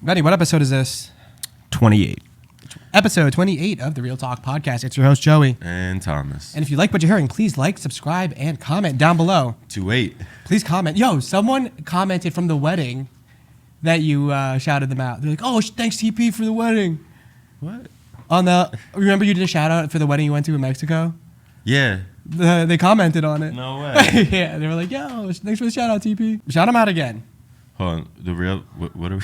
Benny, what episode is this? 28. Episode 28 of the Real Talk Podcast. It's your host, Joey. And Thomas. And if you like what you're hearing, please like, subscribe, and comment down below. 28. Please comment. Yo, someone commented from the wedding that you shouted them out. They're like, oh, thanks, TP, for the wedding. What? Remember you did a shout out for the wedding you went to in Mexico? Yeah. They commented on it. No way. Yeah, they were like, yo, thanks for the shout out, TP. Shout them out again. Hold on. The real, what are we?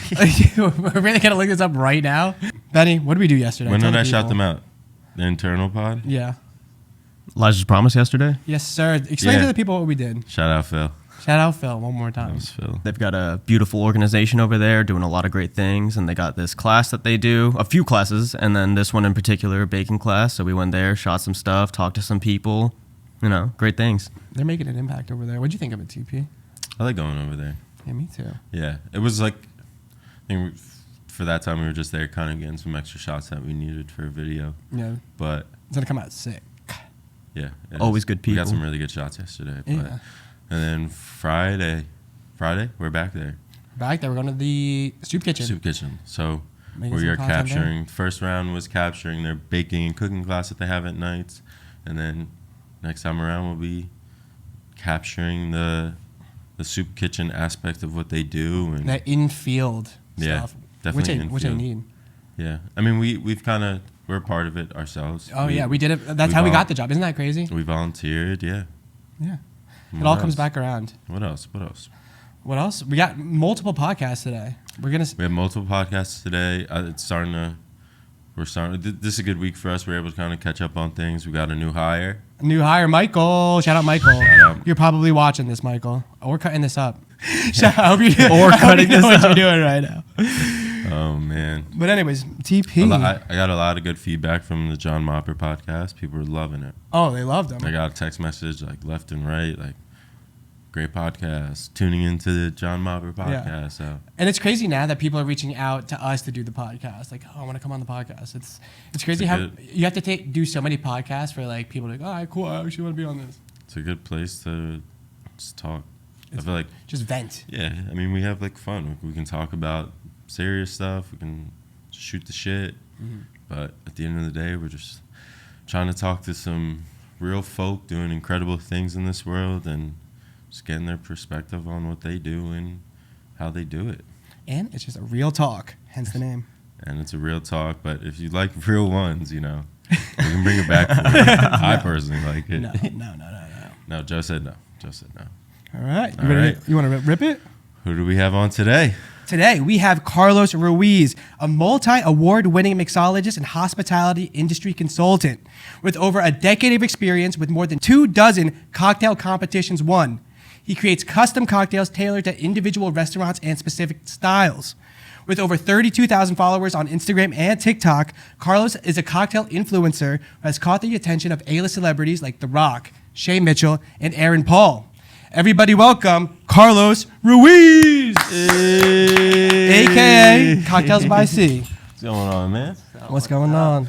We're really going to look this up right now. Benny, what did we do yesterday? When Tell did the I shout people. them out? The internal pod? Yeah. Elijah's promise yesterday. Yes, sir. Explain to the people what we did. Shout out Phil. Shout out Phil one more That time. was Phil. They've got a beautiful organization over there doing a lot of great things, and they got this class that they do, a few classes, and then this one in particular, baking class. So we went there, shot some stuff, talked to some people, great things. They're making an impact over there. What'd you think of it, TP? I like going over there. Yeah, me too. Yeah. It was like, I think for that time we were just there kind of getting some extra shots that we needed for a video. Yeah. But It's going to come out sick. yeah. Always good We got people. some really good shots yesterday. But, Yeah. And then Friday, we're back there. Back there, we're going to the soup kitchen. Soup kitchen. So Making we some are content there. capturing. First round was capturing their baking and cooking class that they have at nights, and then next time around we'll be capturing the soup kitchen aspect of what they do and That in-field Yeah, stuff. definitely Which I in-field. need. yeah. I mean we're a part of it ourselves. Oh, yeah, we did it. That's how we got the job. Isn't that crazy? We volunteered. Yeah. Yeah. It What all else? comes back around. What else? What else? We got multiple podcasts today. We're going to... We have multiple podcasts today. We're starting. This is a good week for us. We're able to kind of catch up on things. We got a new hire. New hire, Michael. Shout out, Michael. Shout out. You're probably watching this, Michael. We're cutting this up. I hope you're Or cutting this what up. you're doing right now. Oh man. But anyways, TP. I got a lot of good feedback from the John Mopper podcast. People were loving it. Oh, they loved them. I got a text message like left and right, like great podcast. Tuning into the John Mopper podcast. Yeah. So And it's crazy now that people are reaching out to us to do the podcast. Like, oh, I want to come on the podcast. It's crazy how you have to do so many podcasts for like people to like, all right, cool, I actually want to be on this. it's a good place to just talk. I feel like Just vent. yeah. I mean, we have like fun. We can talk about serious stuff. We can shoot the shit. Mm-hmm. But at the end of the day, we're just trying to talk to some real folk doing incredible things in this world and just getting their perspective on what they do and how they do it. And it's just a real talk, hence the name. And it's a real talk, but if you like real ones, we can bring it back for you. I personally like it. No. No, Joe said no. All right. All right. You want to rip it? Who do we have on today? Today, we have Carlos Ruiz, a multi-award-winning mixologist and hospitality industry consultant with over a decade of experience with more than 24 cocktail competitions won. He creates custom cocktails tailored to individual restaurants and specific styles. With over 32,000 followers on Instagram and TikTok, Carlos is a cocktail influencer who has caught the attention of A-list celebrities like The Rock, Shay Mitchell, and Aaron Paul. Everybody welcome Carlos Ruiz, a.k.a. Cocktails by C. What's going on, man? What's going on?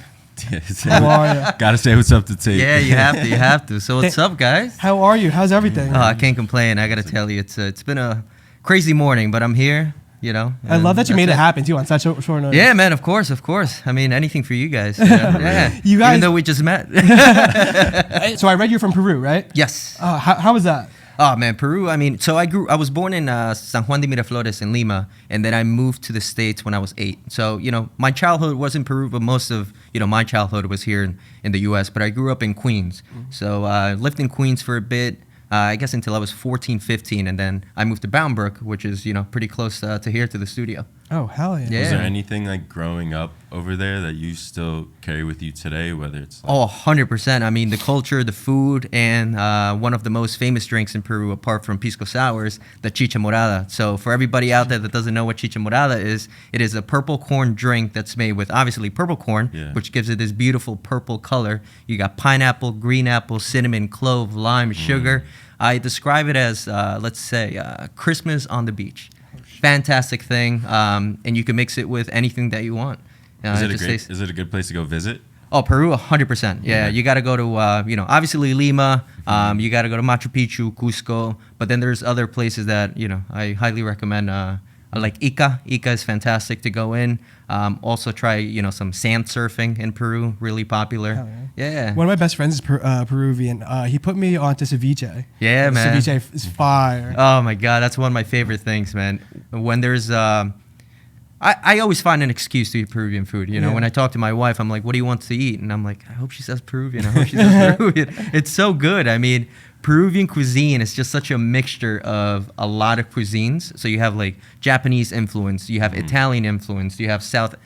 How are you? Gotta say what's up to Tate. Yeah, you have to. So what's up, guys? How are you? How's everything? I can't complain. I gotta tell you, it's been a crazy morning, but I'm here. I love that you made it happen too on such a short notice. Yeah, man. Of course. I mean, anything for you guys. Yeah. You guys- Even though we just met. So I read you're from Peru, right? Yes. How was that? Oh man, Peru. I mean, so I was born in San Juan de Miraflores in Lima, and then I moved to the States when I was 8. So my childhood was in Peru, but most of my childhood was here in the U.S. But I grew up in Queens, so I lived in Queens for a bit. I guess until I was 14, 15, and then I moved to Boundbrook, which is pretty close to here to the studio. Oh, hell yeah. Yeah. Was there anything like growing up over there that you still carry with you today, whether it's like, Oh, 100%. I mean, the culture, the food, and one of the most famous drinks in Peru, apart from pisco sours, the chicha morada. So for everybody out there that doesn't know what chicha morada is, it is a purple corn drink that's made with, obviously, purple corn, which gives it this beautiful purple color. You got pineapple, green apple, cinnamon, clove, lime, sugar. I describe it as, let's say, Christmas on the beach. Fantastic thing, and you can mix it with anything that you want. is it a good place to go visit? Oh, Peru, 100%. Yeah, you got to go to, obviously Lima. You got to go to Machu Picchu, Cusco. But then there's other places that, I highly recommend Like Ica. Ica is fantastic to go in. Also try, some sand surfing in Peru, really popular. Hell Yeah. One of my best friends is Peruvian. He put me onto ceviche. Yeah, man. Ceviche is fire. Oh my God, that's one of my favorite things, man. When there's, I always find an excuse to eat Peruvian food. Yeah. When I talk to my wife, I'm like, "What do you want to eat?" And I'm like, "I hope she says Peruvian. I hope she says Peruvian." It's so good. I mean, Peruvian cuisine is just such a mixture of a lot of cuisines. So you have like Japanese influence, you have Italian influence, you have South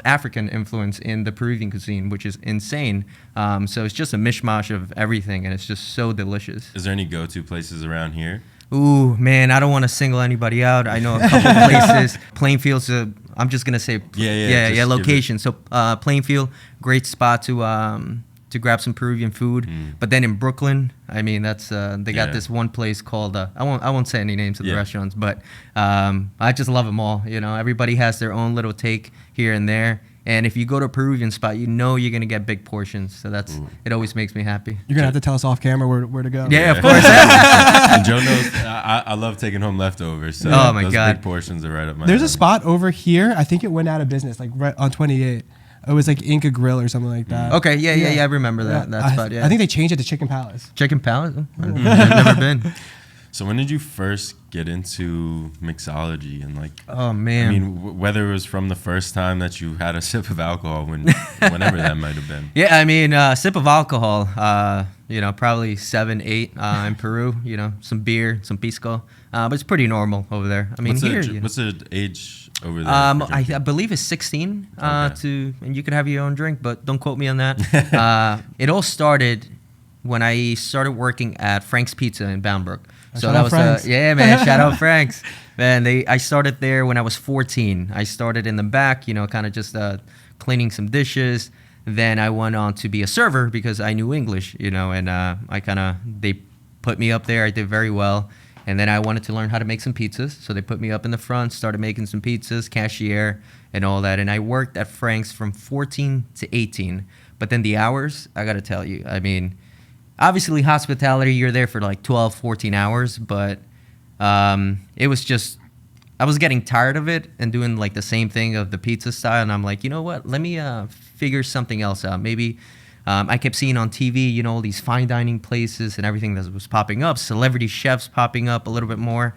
African influence in the Peruvian cuisine, which is insane. So it's just a mishmash of everything, and it's just so delicious. Is there any go-to places around here? Ooh, man, I don't want to single anybody out. I know a couple places. Plainfield's I'm just gonna say, just location. So Plainfield, great spot to grab some Peruvian food. But then in Brooklyn, I mean, that's they got this one place called I won't say any names of the restaurants, but I just love them all. Everybody has their own little take here and there. And if you go to a Peruvian spot, you're gonna get big portions. So it always makes me happy. You're gonna have to tell us off camera where to go. Yeah, of course. And Joe knows I love taking home leftovers. So Oh, my those God. big portions are right up my There's a alley. spot over here. I think it went out of business, like right on 28. It was like Inca Grill or something like that. Okay, yeah, I remember that spot. Yeah, I think they changed it to Chicken Palace. Chicken Palace. I've never been. So when did you first get into mixology and like? Oh man. I mean, whether it was from the first time that you had a sip of alcohol, whenever that might have been. Yeah, I mean, sip of alcohol. Probably 7, 8 in Peru. Some beer, some pisco. But it's pretty normal over there. I mean, What's the age over there? I believe it's 16 and you could have your own drink, but don't quote me on that. It all started when I started working at Frank's Pizza in Boundbrook. So Shout that out was Frank's. man. Shout out Frank's. Man, I started there when I was 14. I started in the back, kind of just cleaning some dishes. Then I went on to be a server because I knew English, and they put me up there. I did very well. And then I wanted to learn how to make some pizzas. So they put me up in the front, started making some pizzas, cashier, and all that. And I worked at Frank's from 14 to 18. But then the hours, I got to tell you, I mean, obviously hospitality, you're there for like 12, 14 hours. But it was just, I was getting tired of it and doing like the same thing of the pizza style. And I'm like, you know what? Let me figure something else out. Maybe I kept seeing on TV, all these fine dining places and everything that was popping up, celebrity chefs popping up a little bit more.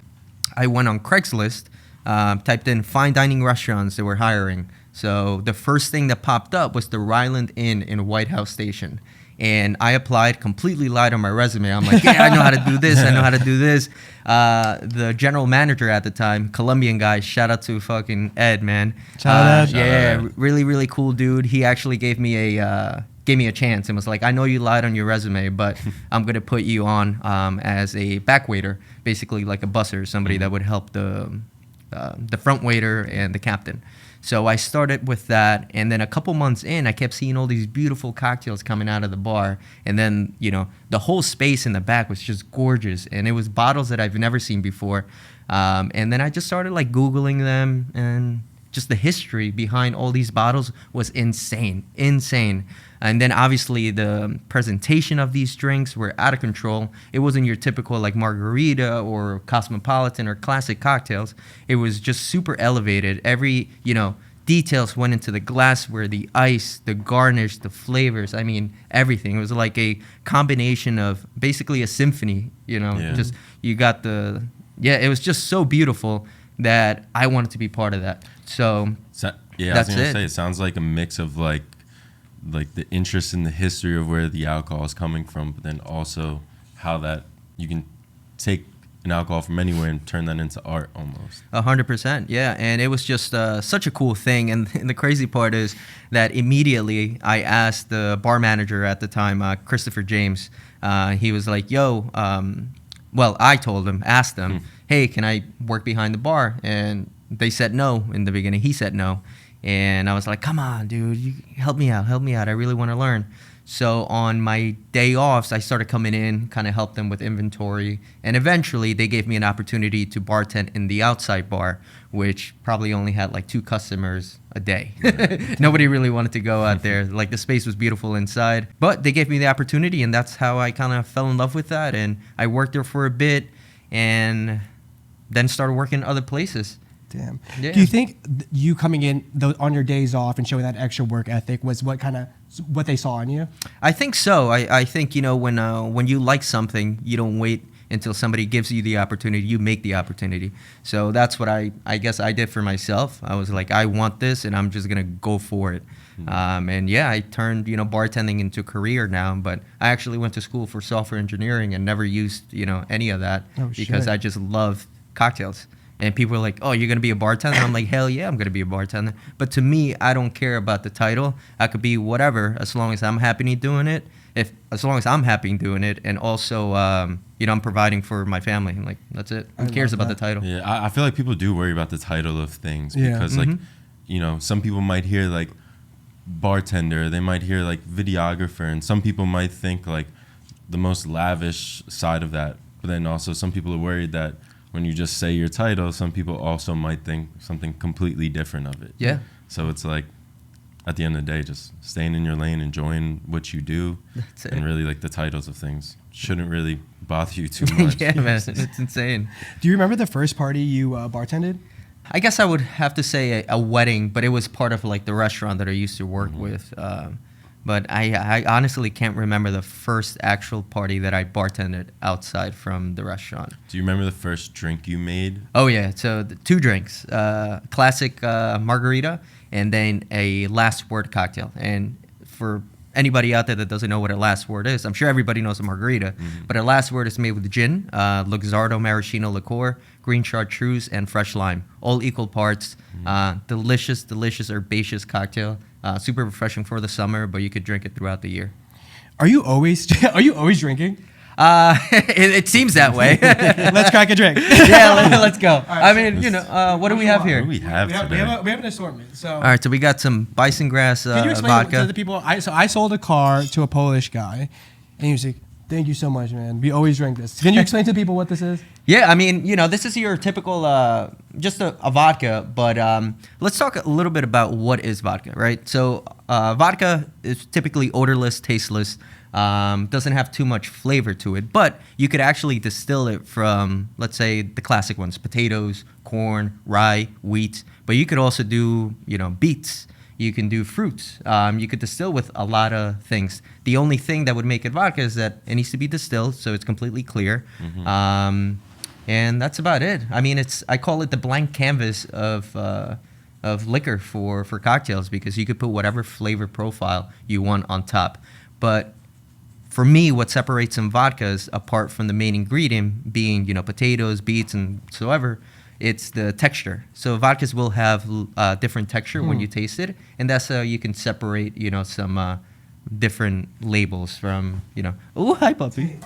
I went on Craigslist, typed in fine dining restaurants they were hiring. So the first thing that popped up was the Ryland Inn in White House Station. And I applied, completely lied on my resume. I'm like, yeah, I know how to do this. I know how to do this. The general manager at the time, Colombian guy, shout out to fucking Ed, man. Shout out Ed. Yeah, really, really cool dude. He actually gave me a chance and was like, I know you lied on your resume, but I'm going to put you on as a back waiter, basically like a busser, somebody that would help the front waiter and the captain. So I started with that, and then a couple months in, I kept seeing all these beautiful cocktails coming out of the bar, and then, the whole space in the back was just gorgeous, and it was bottles that I've never seen before. And then I just started like Googling them, and just the history behind all these bottles was insane. And then obviously the presentation of these drinks were out of control. It wasn't your typical like margarita or cosmopolitan or classic cocktails. It was just super elevated. Every, details went into the glassware, the ice, the garnish, the flavors. I mean, everything. It was like a combination of basically a symphony, just you got it was just so beautiful that I wanted to be part of that. So I was that's gonna it. say it sounds like a mix of like the interest in the history of where the alcohol is coming from, but then also how that you can take an alcohol from anywhere and turn that into art almost. 100%, yeah. And it was just such a cool thing. And the crazy part is that immediately I asked the bar manager at the time, Christopher James. He was like, yo, I asked them, hey, can I work behind the bar? And they said no in the beginning. He said no. And I was like, come on, dude, you help me out. I really want to learn. So on my day offs, I started coming in, kind of help them with inventory. And eventually they gave me an opportunity to bartend in the outside bar, which probably only had like 2 customers a day. Nobody really wanted to go out there. Like the space was beautiful inside, but they gave me the opportunity, and that's how I kind of fell in love with that. And I worked there for a bit, and then started working other places. Damn. Yeah. Do you think you coming in on your days off and showing that extra work ethic was what they saw in you? I think so. I think, you know, when you like something, you don't wait until somebody gives you the opportunity. You make the opportunity. So that's what I guess I did for myself. I was like, I want this, and I'm just gonna go for it. And yeah, I turned, you know, bartending into a career now. But I actually went to school for software engineering and never used, you know, any of that because shit. I just love cocktails. And people are like, oh, you're going to be a bartender? I'm like, hell yeah, I'm going to be a bartender. But to me, I don't care about the title. I could be whatever as long as I'm happy doing it. As long as I'm happy doing it. And also, you know, I'm providing for my family. Like, that's it. Who cares about the title? Yeah, I feel like people do worry about the title of things Yeah. because, like, you know, some people might hear, like, bartender. They might hear, like, videographer. And some people might think, like, the most lavish side of that. But then also some people are worried that when you just say your title, some people also might think something completely different of it. Yeah. So it's like, at the end of the day, just staying in your lane, enjoying what you do, That's it. and really like the titles of things shouldn't really bother you too much. Yeah, man. It's insane. Do you remember the first party you bartended? I guess I would have to say a wedding, but it was part of like the restaurant that I used to work with. But I honestly can't remember the first actual party that I bartended outside from the restaurant. Do you remember the first drink you made? Oh yeah, so 2 drinks, classic margarita, and then a last word cocktail. And for anybody out there that doesn't know what a last word is, I'm sure everybody knows a margarita, but a last word is made with gin, Luxardo maraschino liqueur, green chartreuse, and fresh lime, all equal parts. Delicious, herbaceous cocktail. Super refreshing for the summer, but you could drink it throughout the year. Are you always drinking? It seems that way. Let's crack a drink. Yeah, let's go. I mean, you know, what do we have What here? do we have today? We have an assortment. So All right, so we got some bison grass can you explain vodka. to the people? I sold a car to a Polish guy, and he was like, "Thank you so much, man. We always drink this." Can you explain to the people what this is? Yeah, I mean, you know, this is your typical, just a vodka, but let's talk a little bit about what is vodka, right? So vodka is typically odorless, tasteless, doesn't have too much flavor to it, but you could actually distill it from, let's say, the classic ones, potatoes, corn, rye, wheat, but you could also do, you know, beets. You can do fruits. You could distill with a lot of things. The only thing that would make it vodka is that it needs to be distilled, so it's completely clear. And that's about it. I mean, I call it the blank canvas of liquor for cocktails because you could put whatever flavor profile you want on top. But for me, what separates some vodkas apart from the main ingredient being, you know, potatoes, beets, and so ever, it's the texture. So vodkas will have different texture when you taste it, and that's how you can separate, you know, some different labels from, you know. Oh, hi, puppy.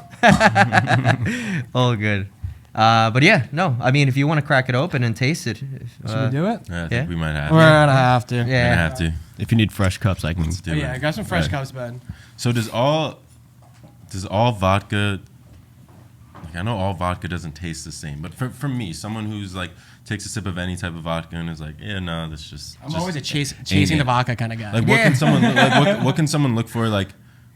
All good. But yeah, no. I mean, if you want to crack it open and taste it, Should we do it? Yeah, I think Yeah. we might have We're to. gonna have to. We're gonna Yeah. have to. If you need fresh cups, I can. Let's do Oh, it. yeah, I got some fresh Right. cups, man. So does all vodka, like I know all vodka doesn't taste the same, but for me, someone who's like takes a sip of any type of vodka and is like, yeah, no, that's just. I'm just always a chasing ain't the it. vodka kind of guy. Like, what can someone what can someone look for like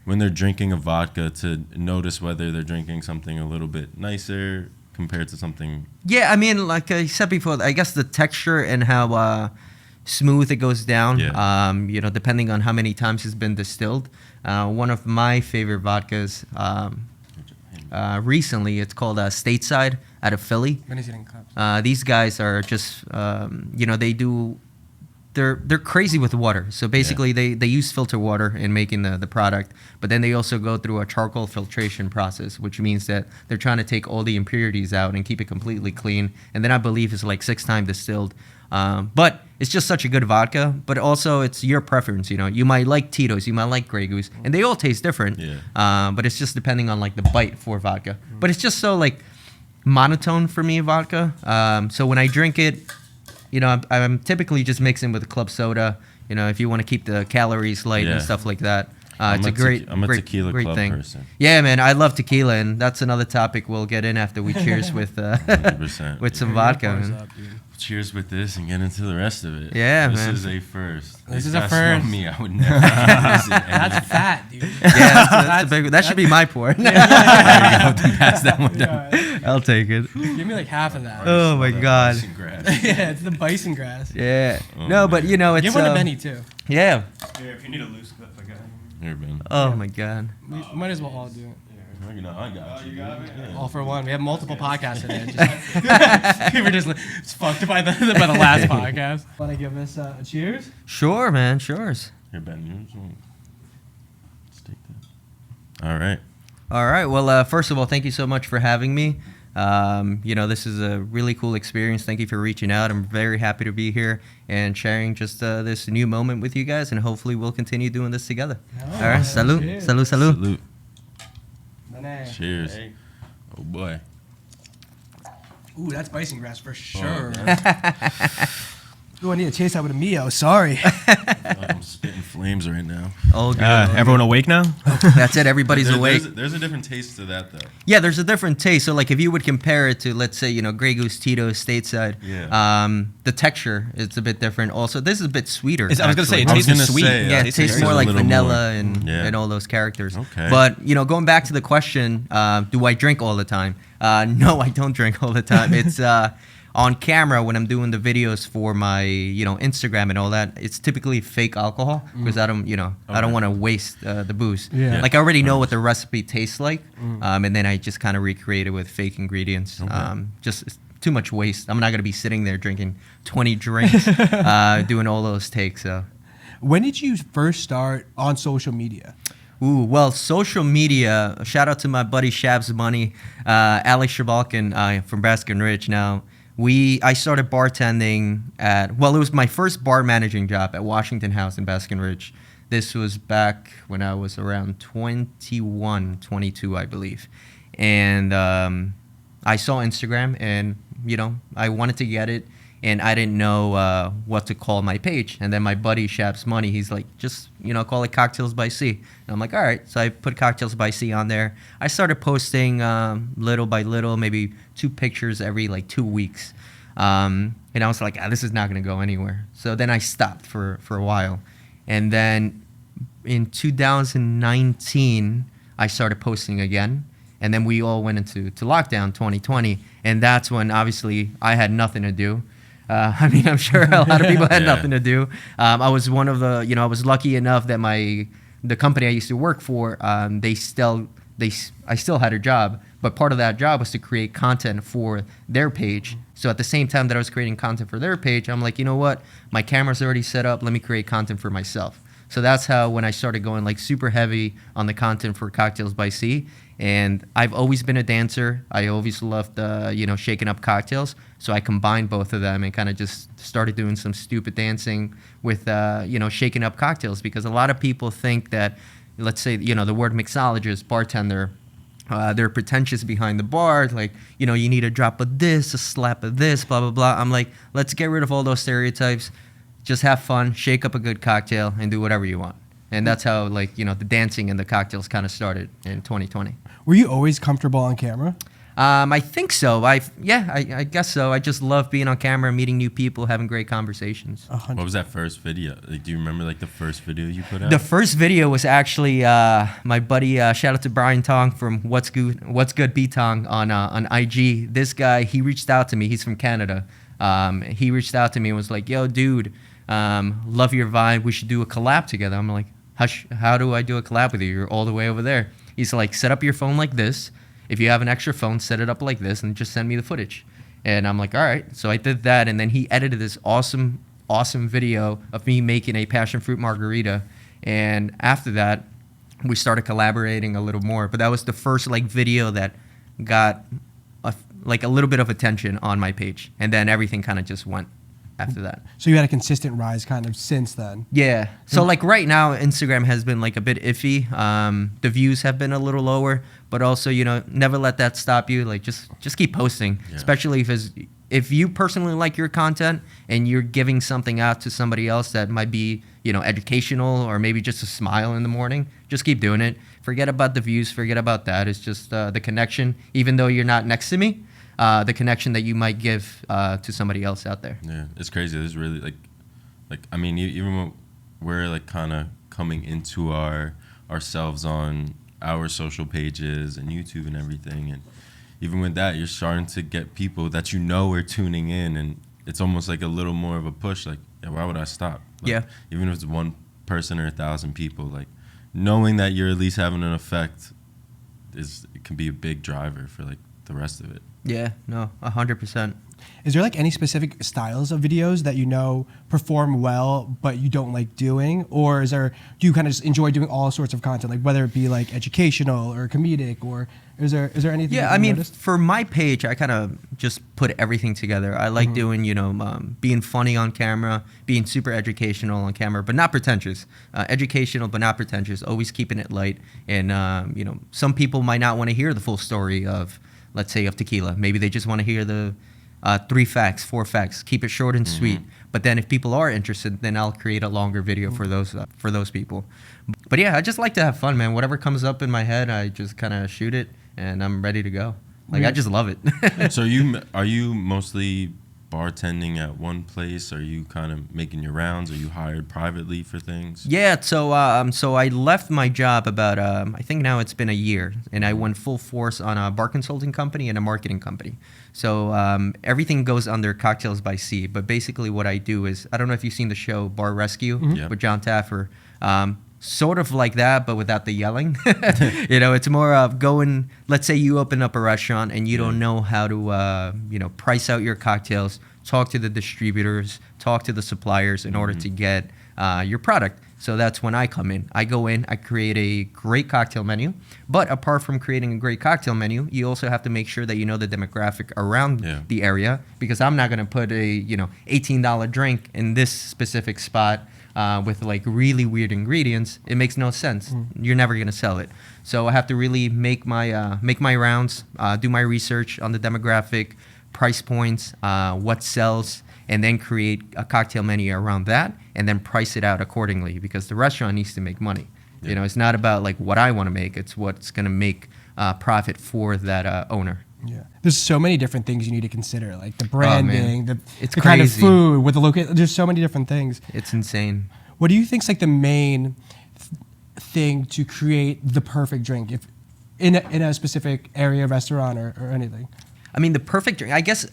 when they're drinking a vodka to notice whether they're drinking something a little bit nicer compared to something? Yeah, I mean, like I said before, I guess the texture and how smooth it goes down, Yeah. you know, depending on how many times it's been distilled. One of my favorite vodkas recently, it's called Stateside out of Philly. When he's eating cups. These guys are just, you know, they're crazy with water. So basically, they use filter water in making the product, but then they also go through a charcoal filtration process, which means that they're trying to take all the impurities out and keep it completely clean. And then I believe it's like 6 times distilled. But it's just such a good vodka. But also, it's your preference. You know, you might like Tito's, you might like Grey Goose, and they all taste different. Yeah. But it's just depending on like the bite for vodka. But it's just so like monotone for me, vodka. So when I drink it, you know, I'm typically just mixing with club soda. You know, if you want to keep the calories light Yeah. and stuff like that. I'm It's a a great, I'm a great, tequila great club thing. person. Yeah, man, I love tequila, and that's another topic we'll get in after we cheers with 100%. with some Yeah, vodka. pours Man. up, dude. cheers with this and get into the rest of it. Yeah, this man. is a first. This If is a that's not first. me, I would never do this in any- That's fat, dude. Yeah, that's a big, that should be my pour. There you go. Then pass that one down. Yeah. I'll take it. Give me like half of that. Oh my That God. bison grass. Yeah, it's the bison grass. Yeah. Oh, No, but man. you know, it's Give one to Benny too. yeah. Yeah, if you need a loose clip, I got it. Here, Ben. Oh my God. We might as well all do it. You know, I got you. Yeah. All for one. We have multiple podcasts today. We were just it's fucked by the last podcast. Want to give this a cheers? Sure, man. Sure. Here, Ben. Let's take that. All right. All right. Well, first of all, thank you so much for having me. This is a really cool experience. Thank you for reaching out. I'm very happy to be here and sharing just this new moment with you guys, and hopefully we'll continue doing this together. All right. Salud. Cheers. Salud. Salud. Salute. Benny. Cheers. Hey. Oh boy. Ooh, that's bison grass for Oh, sure. man. Ooh, I need to chase that with a Mio. Sorry. I'm spitting flames right now. All good. Everyone awake now? That's it. Everybody's awake. There's a different taste to that, though. Yeah, there's a different taste. So, like, if you would compare it to, let's say, Grey Goose Tito's stateside, Yeah. the texture is a bit different. Also, this is a bit sweeter. I was gonna say, it actually. tastes I was gonna sweet. say, Yeah, it tastes tastes very more a like little vanilla more. and, Yeah. and all those characters. Okay. But, going back to the question, do I drink all the time? No, I don't drink all the time. It's on camera when I'm doing the videos for my, Instagram and all that. It's typically fake alcohol because I don't, I don't want to waste the booze. Yeah. Like I already know what the recipe tastes like, and then I just kind of recreate it with fake ingredients. Okay. Just it's too much waste. I'm not gonna be sitting there drinking 20 drinks, doing all those takes. So. When did you first start on social media? Ooh, well, social media. Shout out to my buddy Shabs Money, Alex Shabalkin from Baskin Ridge. Now, I started bartending it was my first bar managing job at Washington House in Baskin Ridge. This was back when I was around 21, 22, I believe. And I saw Instagram, and I wanted to get it. And I didn't know what to call my page. And then my buddy, Shabs Money, he's like, just, call it Cocktails by Sea. And I'm like, all right. So I put Cocktails by Sea on there. I started posting little by little, maybe 2 pictures every, 2 weeks. And I was like, this is not going to go anywhere. So then I stopped for a while. And then in 2019, I started posting again. And then we all went into lockdown 2020. And that's when, obviously, I had nothing to do. I'm sure a lot of people had Yeah. nothing to do. I was one of the, I was lucky enough that the company I used to work for, I still had a job, but part of that job was to create content for their page. So at the same time that I was creating content for their page, I'm like, you know what? My camera's already set up. Let me create content for myself. So that's how when I started going super heavy on the content for Cocktails by Sea. And I've always been a dancer. I always loved, shaking up cocktails. So I combined both of them and kind of just started doing some stupid dancing with, shaking up cocktails. Because a lot of people think that, let's say, the word mixologist, bartender, they're pretentious behind the bar. Like, you need a drop of this, a slap of this, blah, blah, blah. I'm like, let's get rid of all those stereotypes. Just have fun, shake up a good cocktail, and do whatever you want. And that's how, the dancing and the cocktails kind of started in 2020. Were you always comfortable on camera? I think so. I guess so. I just love being on camera, meeting new people, having great conversations. 100. What was that first video? Do you remember the first video you put out? The first video was actually my buddy. Shout out to Brian Tong from What's Good B Tong on IG. This guy, he reached out to me. He's from Canada. He reached out to me and was like, "Yo, dude, love your vibe. We should do a collab together." I'm like, "How do I do a collab with you? You're all the way over there." He's like, "Set up your phone like this. If you have an extra phone, set it up like this, and just send me the footage." And I'm like, "All right." So I did that, and then he edited this awesome video of me making a passion fruit margarita. And after that, we started collaborating a little more. But that was the first video that got a little bit of attention on my page, and then everything kind of just went after that. So you had a consistent rise kind of since then. Yeah. So right now, Instagram has been a bit iffy. The views have been a little lower, but also never let that stop you. Just keep posting, Yeah. especially if you personally like your content and you're giving something out to somebody else that might be educational or maybe just a smile in the morning. Just keep doing it. Forget about the views. Forget about that. It's just the connection. Even though you're not next to me, the connection that you might give to somebody else out there. Yeah, it's crazy. There's really like I mean, even when we're like kind of coming into ourselves on our social pages and YouTube and everything, and even with that, you're starting to get people that you know are tuning in, and it's almost like a little more of a push. Like, yeah, why would I stop? Like, Yeah. Even if it's one person or 1,000 people, like knowing that you're at least having an effect it can be a big driver for like the rest of it. Yeah, no, 100%. Is there like any specific styles of videos that you know perform well but you don't like doing, or do you kind of just enjoy doing all sorts of content, like whether it be like educational or comedic, or is there anything? Yeah, that I you mean, noticed? for my page, I kind of just put everything together. I like doing, being funny on camera, being super educational on camera, but not pretentious. Educational, but not pretentious. Always keeping it light. And some people might not want to hear the full story of, let's say, of tequila. Maybe they just want to hear the 3 facts, 4 facts. Keep it short and sweet. But then if people are interested, then I'll create a longer video for those people. But yeah, I just like to have fun, man. Whatever comes up in my head, I just kind of shoot it, and I'm ready to go. Like, I just love it. So are you mostly bartending at one place? Are you kind of making your rounds? Are you hired privately for things? Yeah, so I left my job about I think now it's been a year, and I went full force on a bar consulting company and a marketing company. So everything goes under Cocktails by C. But basically, what I do is, I don't know if you've seen the show Bar Rescue Yeah. with John Taffer. Sort of like that, but without the yelling. It's more of going. Let's say you open up a restaurant and you don't know how to price out your cocktails. Talk to the distributors, talk to the suppliers in order to get your product. So that's when I come in. I go in, I create a great cocktail menu. But apart from creating a great cocktail menu, you also have to make sure that you know the demographic around the area, because I'm not going to put a $18 drink in this specific spot with like really weird ingredients. It makes no sense. You're never going to sell it. So I have to really make my rounds, do my research on the demographic, price points, what sells, and then create a cocktail menu around that, and then price it out accordingly, because the restaurant needs to make money. Yeah. It's not about like what I want to make, it's what's going to make profit for that owner. Yeah, there's so many different things you need to consider, like the branding, It's the kind of crazy. food, with the location. There's so many different things. It's insane. What do you think's like the main thing to create the perfect drink, if in a specific area, restaurant, or anything? I mean, the perfect drink, I guess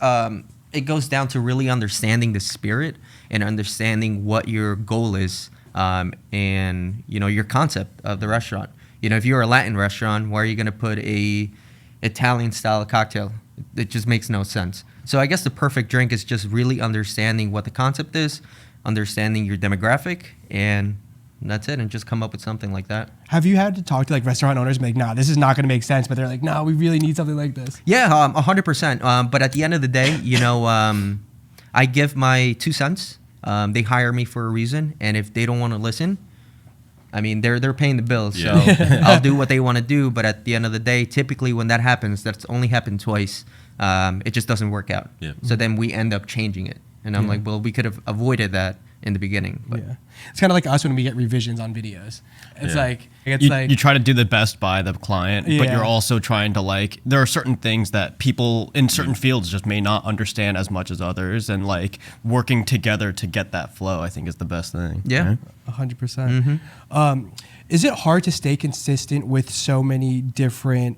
it goes down to really understanding the spirit and understanding what your goal is, and your concept of the restaurant. If you're a Latin restaurant, why are you going to put a Italian style cocktail? It just makes no sense. So I guess the perfect drink is just really understanding what the concept is, understanding your demographic, and that's it, and just come up with something like that. Have you had to talk to like restaurant owners and be like, nah, this is not going to make sense, but they're like, no, we really need something like this? Yeah, 100%. But at the end of the day, I give my 2 cents. They hire me for a reason, and if they don't want to listen, I mean, they're paying the bills, so I'll do what they want to do. But at the end of the day, typically when that happens, that's only happened twice. It just doesn't work out. Yeah. So then we end up changing it, and I'm like, well, we could have avoided that in the beginning. But Yeah, it's kind of like us when we get revisions on videos. It's Yeah. like You try to do the best by the client, but Yeah. you're also trying to there are certain things that people in certain fields just may not understand as much as others, and working together to get that flow, I think, is the best thing. Yeah. right? 100%. Is it hard to stay consistent with so many different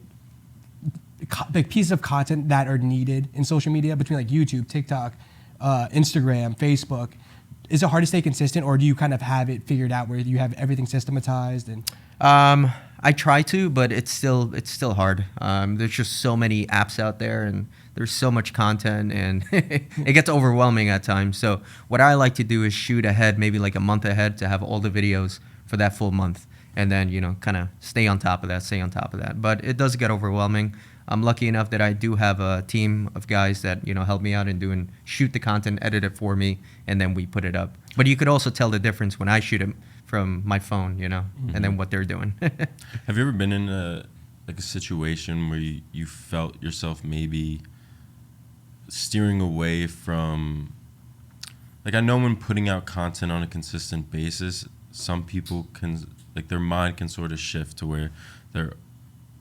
pieces of content that are needed in social media, between like YouTube, TikTok, Instagram, Facebook? Is it hard to stay consistent, or do you kind of have it figured out where you have everything systematized? And I try to, but it's still hard. There's just so many apps out there, and there's so much content, and it gets overwhelming at times. So what I like to do is shoot ahead, maybe like a month ahead, to have all the videos for that full month, and then kind of stay on top of that. But it does get overwhelming. I'm lucky enough that I do have a team of guys that help me out in shoot the content, edit it for me, and then we put it up. But you could also tell the difference when I shoot it from my phone, and then what they're doing. Have you ever been in a situation where you felt yourself maybe steering away from, I know when putting out content on a consistent basis, some people can, their mind can sort of shift to where they're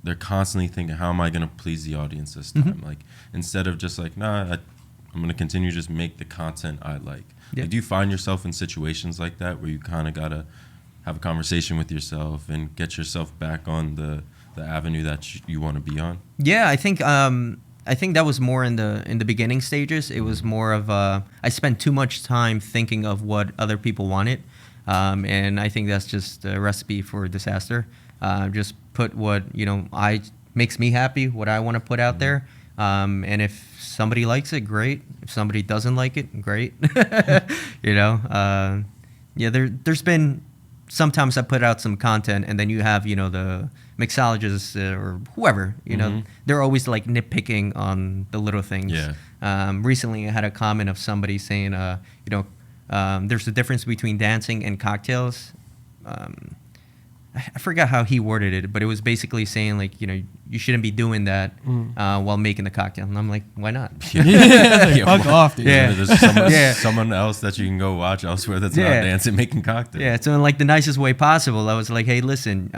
they're constantly thinking, how am I gonna please the audience this time? Like instead of just like, nah, I'm gonna continue to just make the content I like. Yeah. Like, do you find yourself in situations like that where you kind of gotta have a conversation with yourself and get yourself back on the avenue that you want to be on? Yeah, I think that was more in the beginning stages. It was more of I spent too much time thinking of what other people wanted, and I think that's just a recipe for disaster. Just put what makes me happy, what I want to put out there, and if somebody likes it, great. If somebody doesn't like it, great. There's been sometimes I put out some content and then you have, the mixologists or whoever, they're always like nitpicking on the little things. Yeah. Recently I had a comment of somebody saying, there's a difference between dancing and cocktails. I forgot how he worded it, but it was basically saying like, you shouldn't be doing that while making the cocktail. And I'm like, why not? Fuck off, dude. Yeah. There's someone else that you can go watch elsewhere that's not dancing, making cocktails. Yeah, so in like the nicest way possible, I was like, hey, listen,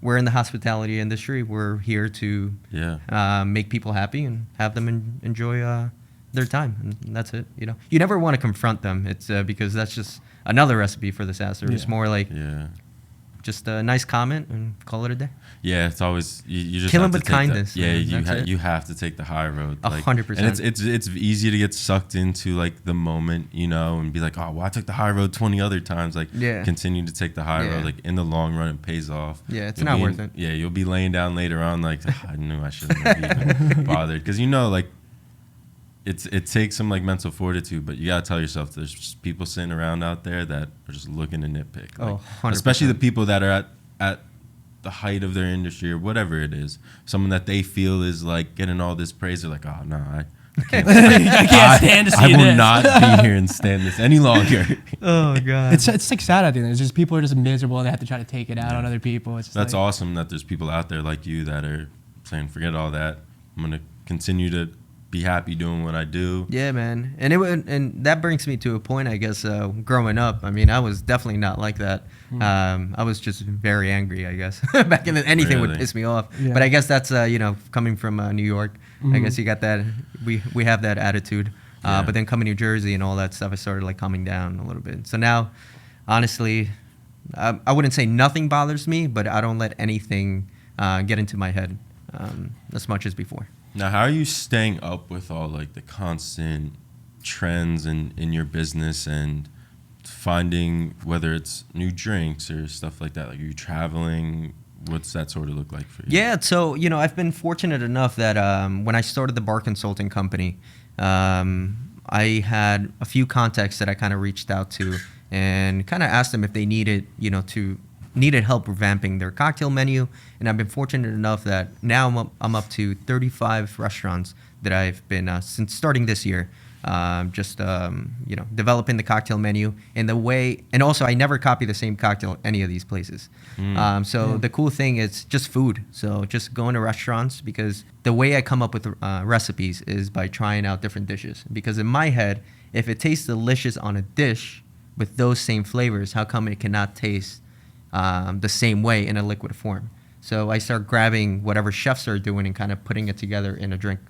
we're in the hospitality industry. We're here to make people happy and have them enjoy their time. And that's it. You never want to confront them. It's because that's just another recipe for disaster. It's more like just a nice comment and call it a day. Yeah, it's always you just kill have him to with take kindness. you have to take the high road. 100%. And it's easy to get sucked into like the moment, and be like, oh, well, I took the high road 20 other times. Like, continue to take the high road. Like in the long run, it pays off. Yeah, it's not worth it. Yeah, you'll be laying down later on like, I knew I shouldn't have even bothered, because like. It takes some like mental fortitude, but you gotta tell yourself there's just people sitting around out there that are just looking to nitpick. Like, 100%. Especially the people that are at the height of their industry or whatever it is. Someone that they feel is like getting all this praise. They're like, oh no, I can't, I can't stand to see I will this. not be here and stand this any longer. Oh god, it's like sad at the end. It's just people are just miserable and they have to try to take it out on other people. It's just That's like, awesome that there's people out there like you that are saying, forget all that. I'm gonna continue to be happy doing what I do. Yeah, man. And that brings me to a point, I guess, growing up. I mean, I was definitely not like that. I was just very angry, I guess. Back in anything would piss me off. Yeah. But I guess that's, coming from New York, I guess you got that. We have that attitude. But then coming to New Jersey and all that stuff, I started like calming down a little bit. So now, honestly, I wouldn't say nothing bothers me, but I don't let anything get into my head as much as before. Now, how are you staying up with all like the constant trends in your business and finding whether it's new drinks or stuff like that? Like, are you traveling? What's that sort of look like for you? Yeah, so I've been fortunate enough that when I started the bar consulting company, I had a few contacts that I kind of reached out to and kind of asked them if they needed help revamping their cocktail menu. And I've been fortunate enough that now I'm up to 35 restaurants that I've been since starting this year, developing the cocktail menu in the way. And also, I never copy the same cocktail at any of these places. The cool thing is just food. So just going to restaurants, because the way I come up with recipes is by trying out different dishes. Because in my head, if it tastes delicious on a dish with those same flavors, how come it cannot taste the same way in a liquid form? So I start grabbing whatever chefs are doing and kind of putting it together in a drink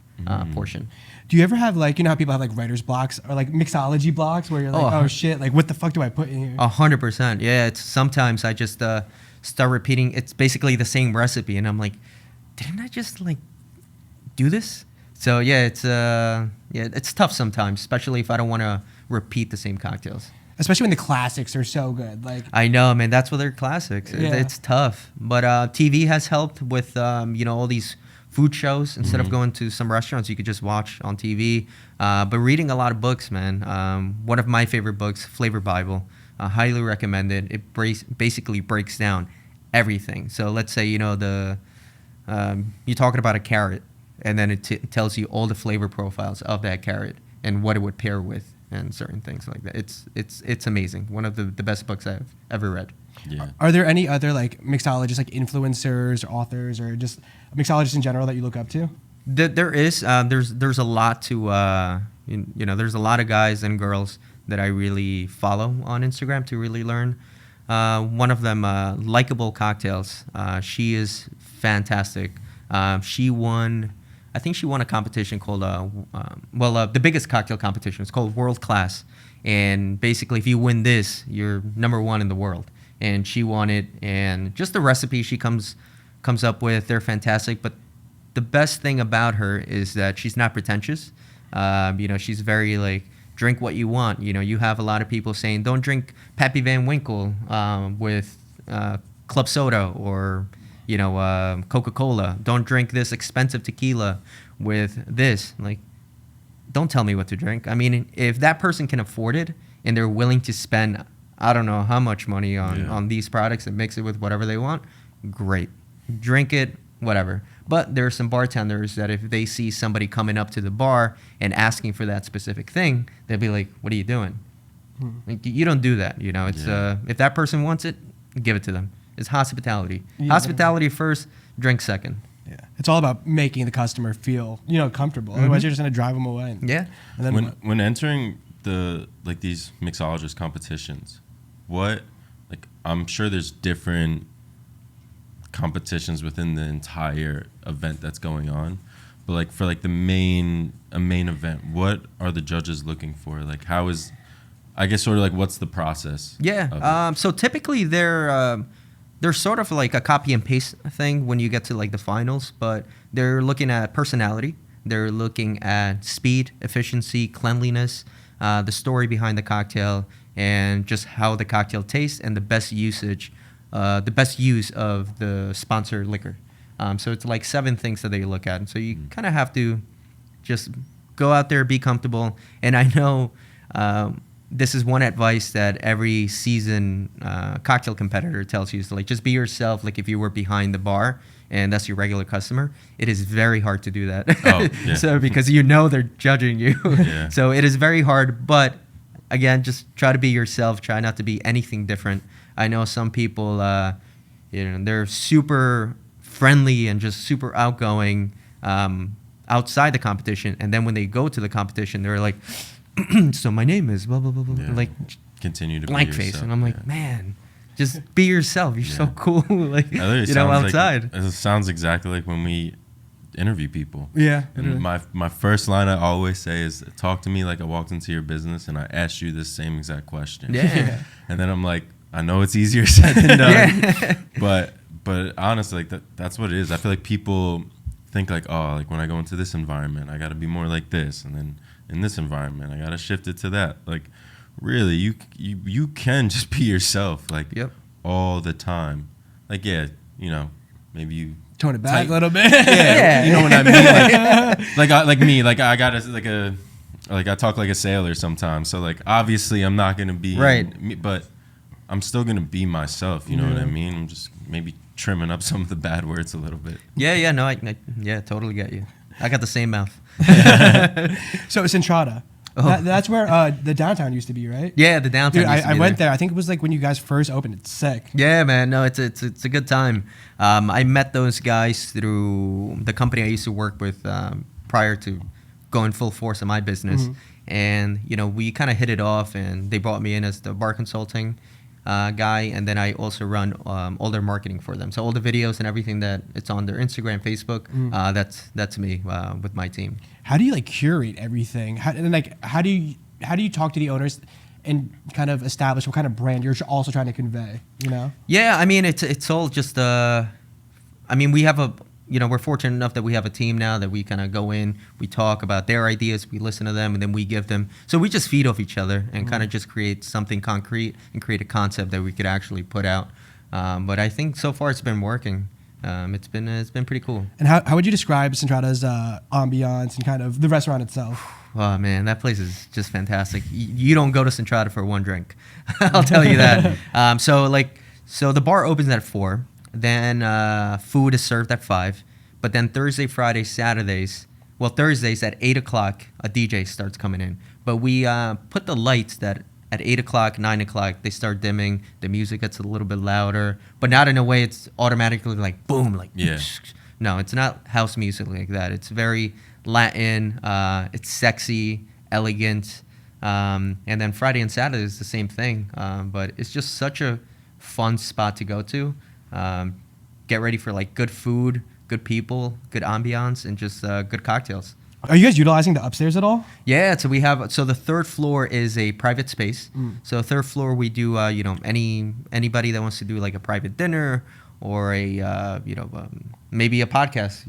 portion. do you ever have like, how people have like writer's blocks or like mixology blocks where you're like, oh shit, like what the fuck do I put in here? 100%. Yeah, it's sometimes I just start repeating. It's basically the same recipe, and I'm like, didn't I just like do this? So yeah, it's tough sometimes, especially if I don't want to repeat the same cocktails. Especially when the classics are so good. Like I know, man. That's what they're classics. Yeah. It's tough, but TV has helped with all these food shows. Instead of going to some restaurants, you could just watch on TV. But reading a lot of books, man. One of my favorite books, Flavor Bible, highly recommended. It basically breaks down everything. So let's say you're talking about a carrot, and then it tells you all the flavor profiles of that carrot and what it would pair with and certain things like that. It's amazing. One of the best books I've ever read. Yeah. Are there any other like mixologists, like influencers or authors or just mixologists in general that you look up to? There is. There's a lot to there's a lot of guys and girls that I really follow on Instagram to really learn. one of them, Likeable Cocktails. She is fantastic. She won, I think she won a competition called, the biggest cocktail competition. It's called World Class. And basically, if you win this, you're number one in the world. And she won it. And just the recipe she comes up with, they're fantastic. But the best thing about her is that she's not pretentious. She's very like, drink what you want. You have a lot of people saying, don't drink Pappy Van Winkle with club soda or, Coca-Cola. Don't drink this expensive tequila with this. Like, don't tell me what to drink. I mean, if that person can afford it and they're willing to spend, I don't know how much money on these products and mix it with whatever they want, great. Drink it, whatever. But there are some bartenders that if they see somebody coming up to the bar and asking for that specific thing, they'll be like, what are you doing? Like, you don't do that. It's if that person wants it, give it to them. It's hospitality. Yeah. Hospitality first, drink second. Yeah, it's all about making the customer feel comfortable. Otherwise, you're just gonna drive them away. Yeah. And then When entering these mixologist competitions, I'm sure there's different competitions within the entire event that's going on, but like for like a main event, what are the judges looking for? Like, how is, I guess, sort of like, what's the process? Yeah. So typically they're sort of like a copy and paste thing when you get to like the finals, but they're looking at personality, they're looking at speed, efficiency, cleanliness, the story behind the cocktail, and just how the cocktail tastes and the best use of the sponsored liquor. So it's like 7 things that they look at. And so you kind of have to just go out there, be comfortable. And I know this is one advice that every seasoned cocktail competitor tells you is to like, just be yourself. Like if you were behind the bar and that's your regular customer, it is very hard to do that. Oh, yeah. So because they're judging you. Yeah. So it is very hard. But again, just try to be yourself. Try not to be anything different. I know some people, they're super friendly and just super outgoing outside the competition, and then when they go to the competition, they're like, "So my name is blah blah blah blah," like continue to blank be face, yourself. and I'm like, man, just be yourself. You're so cool, like outside. It sounds exactly like when we interview people. Yeah. And my first line I always say is, talk to me like I walked into your business and I asked you this same exact question. Yeah. And then I'm like, I know it's easier said than done, Yeah. but honestly, like that's what it is. I feel like people think like, oh, like when I go into this environment, I got to be more like this, and then in this environment, I got to shift it to that. Like, really, you can just be yourself, like all the time. Like, maybe you tone it back a little bit. Yeah. You know what I mean? Like I talk like a sailor sometimes. So like obviously I'm not gonna be me, but I'm still gonna be myself. You know what I mean? I'm just maybe trimming up some of the bad words a little bit. Yeah. No, I totally get you. I got the same mouth. So it's Entrada. Oh. That's where the downtown used to be, right? Yeah, the downtown. Dude, used to I be went there. I think it was like when you guys first opened. It's sick. Yeah, man. No, it's a good time. I met those guys through the company I used to work with prior to going full force in my business, and we kind of hit it off, and they brought me in as the bar consulting guy, and then I also run all their marketing for them. So all the videos and everything that it's on their Instagram, Facebook, that's me with my team. How do you like curate everything? How do you talk to the owners and kind of establish what kind of brand you're also trying to convey? Yeah, I mean it's all just we have we're fortunate enough that we have a team now that we kind of go in, we talk about their ideas, we listen to them, and then we give them. So we just feed off each other and kind of just create something concrete and create a concept that we could actually put out. But I think so far it's been working. It's been pretty cool. And how would you describe Centrada's ambiance and kind of the restaurant itself? Oh man, that place is just fantastic. You don't go to Centrada for one drink, I'll tell you that. So the bar opens at 4. Then food is served at 5. But then Thursday, Friday, Saturdays, Thursdays at 8 o'clock, a DJ starts coming in. But we put the lights that at 8 o'clock, 9 o'clock, they start dimming. The music gets a little bit louder, but not in a way it's automatically like boom, like no, it's not house music like that. It's very Latin. It's sexy, elegant. And then Friday and Saturday is the same thing. But it's just such a fun spot to go to. Get ready for like good food, good people, good ambiance, and just good cocktails. Are you guys utilizing the upstairs at all? Yeah, so the third floor is a private space. So third floor we do anybody that wants to do like a private dinner or a maybe a podcast,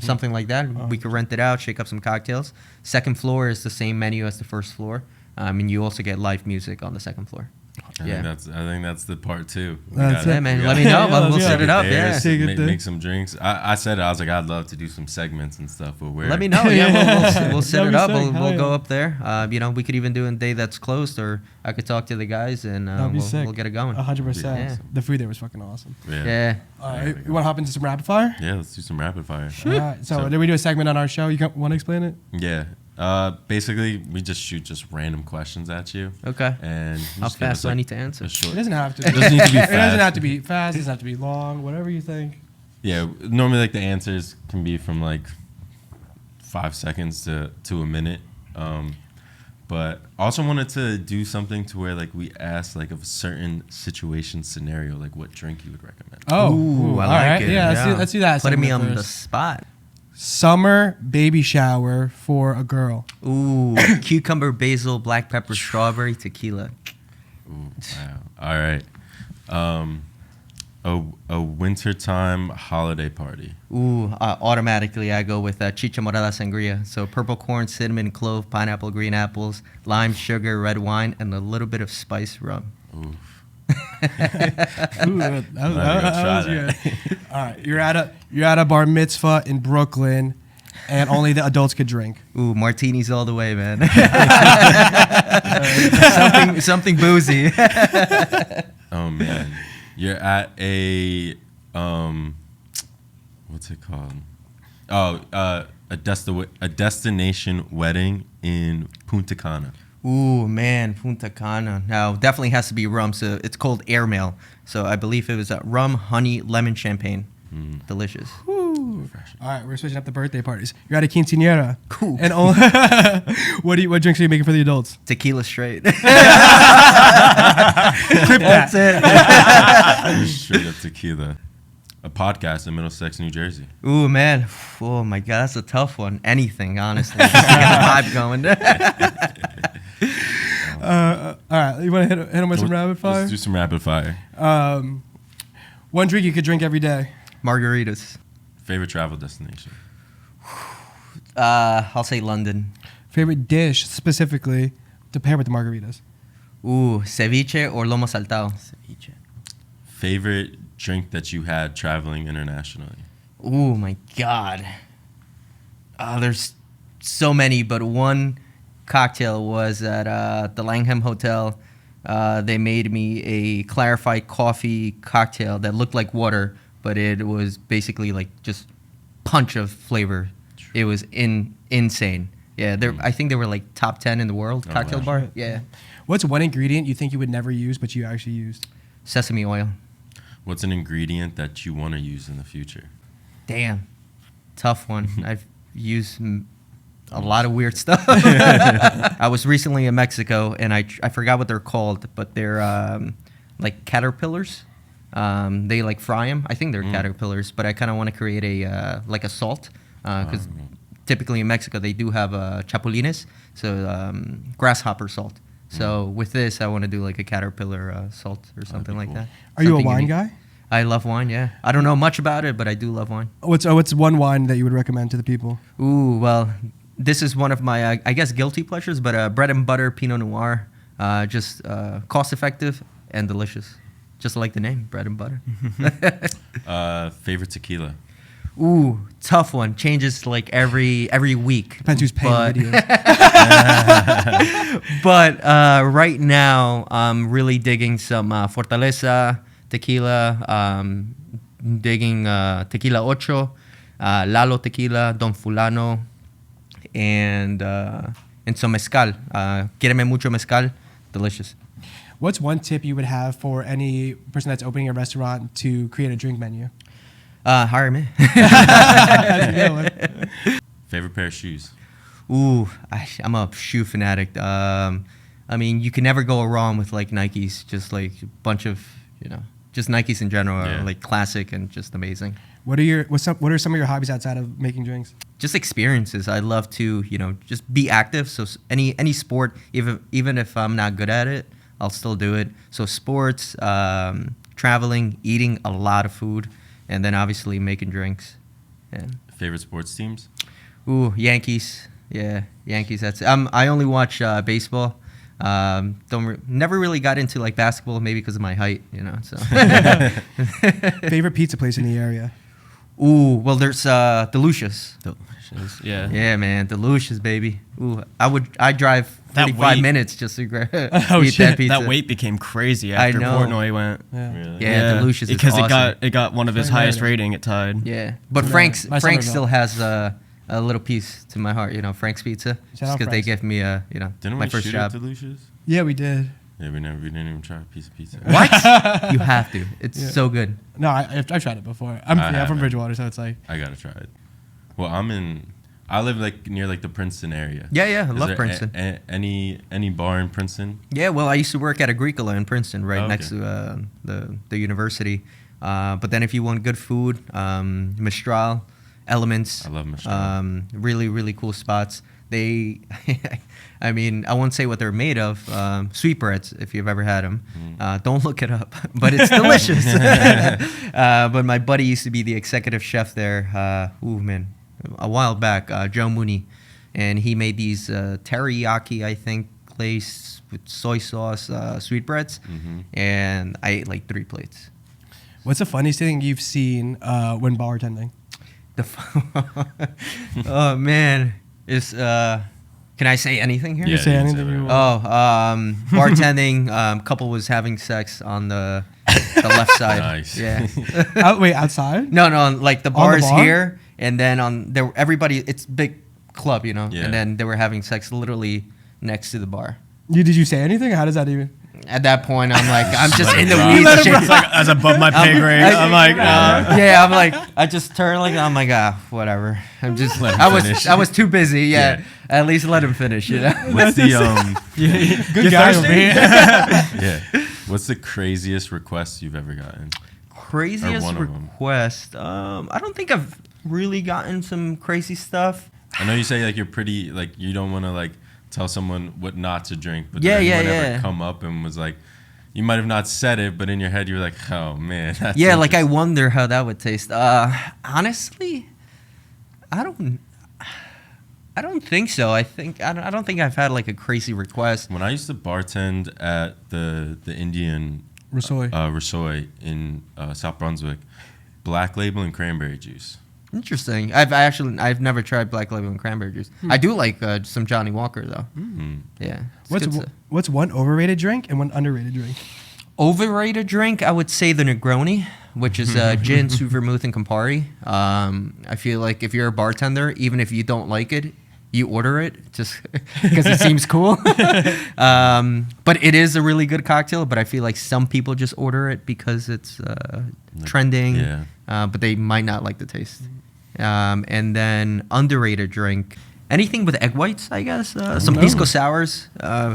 something like that. We could rent it out, shake up some cocktails. Second floor is the same menu as the first floor. And you also get live music on the second floor. I think that's the part too. That's it, man. Let me know. We'll set it up. Yeah. Make some drinks. I said it. I was like, I'd love to do some segments and stuff. But let me know. Yeah, we'll set it up. Sick. We'll go up there. We could even do a day that's closed, or I could talk to the guys and we'll get it going. 100%. Yeah. The food there was fucking awesome. Yeah. All right, you want to hop into some rapid fire? Yeah, let's do some rapid fire. All right. So did we do a segment on our show? You want to explain it? Yeah. Basically, we just shoot random questions at you. Okay. And How fast do I need to answer? It doesn't have to. It doesn't need to be fast. It doesn't have to be fast. It doesn't have to be long. Whatever you think. Yeah. Normally, like the answers can be from like 5 seconds to a minute. But I also wanted to do something to where like we ask like of a certain situation scenario, like what drink you would recommend. Oh, Ooh, I all like right. it. Yeah, let's do that. Putting me segment on the first. spot. Summer baby shower for a girl. Ooh, cucumber, basil, black pepper, strawberry, tequila. Ooh, wow. All right. A wintertime holiday party. Ooh, automatically I go with chicha morada sangria. So purple corn, cinnamon, clove, pineapple, green apples, lime, sugar, red wine, and a little bit of spice rum. Ooh. Ooh, that was try good. All right, you're at a bar mitzvah in Brooklyn, and only the adults could drink. Ooh, martinis all the way, man. something boozy. Oh man, you're at a what's it called? Oh, a destination wedding in Punta Cana. Ooh, man, Punta Cana. Now, definitely has to be rum. So it's called airmail. So I believe it was rum, honey, lemon, champagne. Delicious. Woo. All right, we're switching up the birthday parties. You're at a quinceañera. Cool. And what drinks are you making for the adults? Tequila straight. Clip that. That's it. Straight up tequila. A podcast in Middlesex, New Jersey. Ooh, man. Oh, my God. That's a tough one. Anything, honestly. Just to get the vibe going. All right, you want to hit him with some rapid fire? Let's do some rapid fire. One drink you could drink every day. Margaritas. Favorite travel destination? I'll say London. Favorite dish, specifically, to pair with the margaritas. Ooh, ceviche or lomo saltado? Ceviche. Favorite drink that you had traveling internationally? Ooh, my God. There's so many, but one cocktail was at the Langham Hotel. They made me a clarified coffee cocktail that looked like water, but it was basically like just punch of flavor. It was insane. Yeah, I think they were like top 10 in the world cocktail wow. bar. Yeah. What's one ingredient you think you would never use, but you actually used? Sesame oil. What's an ingredient that you want to use in the future? Damn. Tough one. I've used a lot of weird stuff. I was recently in Mexico, and I forgot what they're called, but they're like caterpillars. They like fry them. I think they're caterpillars, but I kind of want to create a like a salt because typically in Mexico they do have chapulines, so grasshopper salt. So with this, I want to do like a caterpillar salt or something like cool. that. Are you a Something wine unique. guy? I love wine, yeah. I don't know much about it, but I do love wine. What's one wine that you would recommend to the people? Ooh, well, this is one of my, I guess, guilty pleasures, but bread and butter Pinot Noir, just cost-effective and delicious. Just like the name, bread and butter. Favorite tequila? Ooh, tough one. Changes like every week. Depends who's paying But- the videos. But right now, I'm really digging some Fortaleza tequila, digging Tequila Ocho, Lalo Tequila, Don Fulano, and some mezcal. Quiereme mucho mezcal. Delicious. What's one tip you would have for any person that's opening a restaurant to create a drink menu? Hire me. Favorite pair of shoes? Ooh, I'm a shoe fanatic. I mean, you can never go wrong with like Nikes. Just like a bunch of You know, just Nikes in general are Yeah. like classic and just amazing. What are some of your hobbies outside of making drinks? Just experiences. I love to, you know, just be active. So any sport, even if I'm not good at it, I'll still do it. So sports, traveling, eating a lot of food, and then obviously making drinks. Yeah. Favorite sports teams? Ooh, Yankees. Yeah, Yankees. That's. I only watch baseball. Never really got into like basketball, maybe because of my height, you know. So. Favorite pizza place in the area? Ooh, well, there's Delicious. Delicious. Yeah. Yeah, man, Delicious, baby. Ooh, I drive That 45 wait- minutes just to eat shit. that pizza. That wait became crazy I after know. Portnoy went. Yeah. Really? Yeah, Delicious is because awesome. it got one of his Sorry, highest Meredith. rating. It tied. Yeah, but No, Frank's my Frank Somerville. still has a little piece to my heart. You know, Frank's Pizza, Shout out because they Frank's. give me Didn't my we first shoot job. at Delicious? Yeah, we did. Yeah, we didn't even try a piece of pizza. What? You have to. It's Yeah. so good. No, I've tried it before. I'm from haven't. Bridgewater, so it's like I gotta try it. Well, I live like near like the Princeton area. Yeah, I Is love there Princeton. Any bar in Princeton? Yeah, well, I used to work at Agricola in Princeton, right Oh, next okay. to the university. But then if you want good food, Mistral, Elements. I love Mistral. Really, really cool spots. They, I mean, I won't say what they're made of. Sweetbreads, if you've ever had them. Don't look it up, but it's delicious. But my buddy used to be the executive chef there. Ooh, man, a while back, Joe Mooney. And he made these teriyaki, I think, glazed with soy sauce sweetbreads. And I ate like 3 plates. what's the funniest thing you've seen when bartending? Oh man, can I say anything here? You Yeah, say you can anything say you whatever. want. Bartending. Couple was having sex on the left side. Nice. Yeah. Wait, outside? No, like the On bar the is bar? here, and then everybody. It's big club, you know. Yeah. And then they were having sex literally next to the bar. Did you say anything? How does that even? At that point, I'm like, I'm just in the You weeds. let it shit. ride. It's like as above my pay grade. I'm like, Yeah, I'm like, I just turn like, I'm like, whatever. I'm just, Let him I was, finish. I was too busy. Yeah, Yeah. at least let him finish. You know. What's the Good guy over here. yeah? What's the craziest request you've ever gotten? Craziest one of 'em. request. I don't think I've really gotten some crazy stuff. I know you say like you're pretty like you don't want to like tell someone what not to drink, but Yeah, did anyone yeah, ever yeah. come up and was like, you might have not said it, but in your head you were like, oh man, that's Yeah, like I interesting. wonder how that would taste. Honestly, I don't think so. I don't think I've had like a crazy request. When I used to bartend at the Indian Rasoy. Rasoy in South Brunswick, Black Label and cranberry juice. Interesting. I've never tried Black Label and cranberry juice. I do like some Johnny Walker though. Yeah. It's What's good stuff. what's one overrated drink and one underrated drink? Overrated drink? I would say the Negroni, which is gin, sweet vermouth, and Campari. I feel like if you're a bartender, even if you don't like it, you order it just because it seems cool. But it is a really good cocktail. But I feel like some people just order it because it's trending. yeah. But they might not like the taste. And then underrated drink. Anything with egg whites, I guess. Some pisco sours.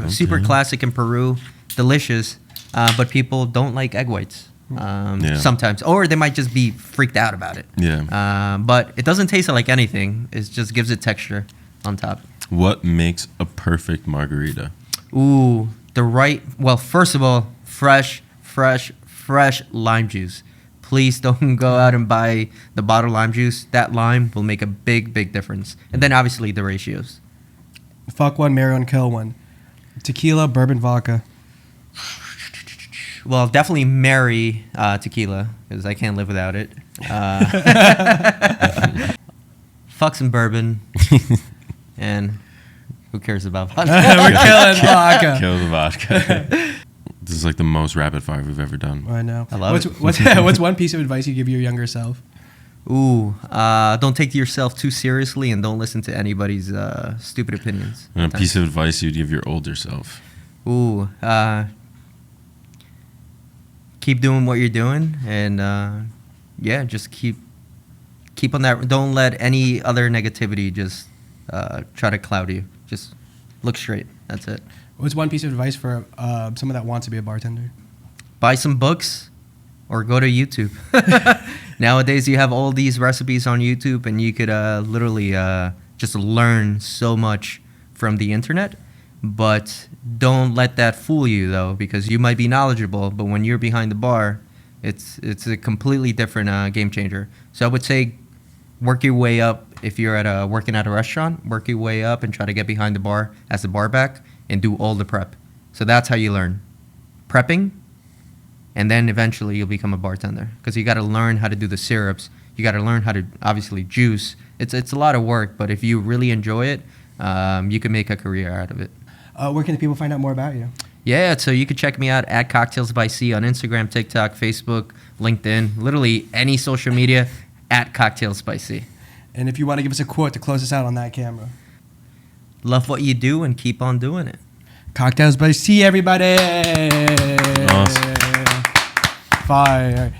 Super Okay. classic in Peru. Delicious. But people don't like egg whites. Yeah. Sometimes. Or they might just be freaked out about it. Yeah. But it doesn't taste like anything. It just gives it texture on top. What makes a perfect margarita? Ooh, well, first of all, fresh lime juice. Please don't go out and buy the bottled lime juice. That lime will make a big difference. And then obviously the ratios. Fuck one, marry one, kill one. Tequila, bourbon, vodka. Well, definitely marry tequila because I can't live without it. Fuck some bourbon. And who cares about vodka? We're killing vodka. Kill the vodka. This is like the most rapid fire we've ever done. I know. I love it. What's one piece of advice you give your younger self? Ooh, don't take yourself too seriously and don't listen to anybody's stupid opinions. And a piece of advice you'd give your older self. Ooh, keep doing what you're doing, and yeah, just keep on that. Don't let any other negativity just try to cloud you. Just look straight. That's it. What's one piece of advice for someone that wants to be a bartender? Buy some books or go to YouTube. Nowadays, you have all these recipes on YouTube, and you could literally just learn so much from the internet. But don't let that fool you, though, because you might be knowledgeable, but when you're behind the bar, it's a completely different game changer. So I would say work your way up. If you're working at a restaurant, work your way up and try to get behind the bar as a bar back and do all the prep. So that's how you learn. Prepping, and then eventually you'll become a bartender, because you got to learn how to do the syrups. You got to learn how to obviously juice. It's a lot of work, but if you really enjoy it, you can make a career out of it. Where can the people find out more about you? Yeah, so you can check me out at Cocktails by C on Instagram, TikTok, Facebook, LinkedIn, literally any social media at Cocktails by C. And if you want to give us a quote to close us out on that camera. Love what you do and keep on doing it. Cocktails by C, everybody. Awesome. Fire.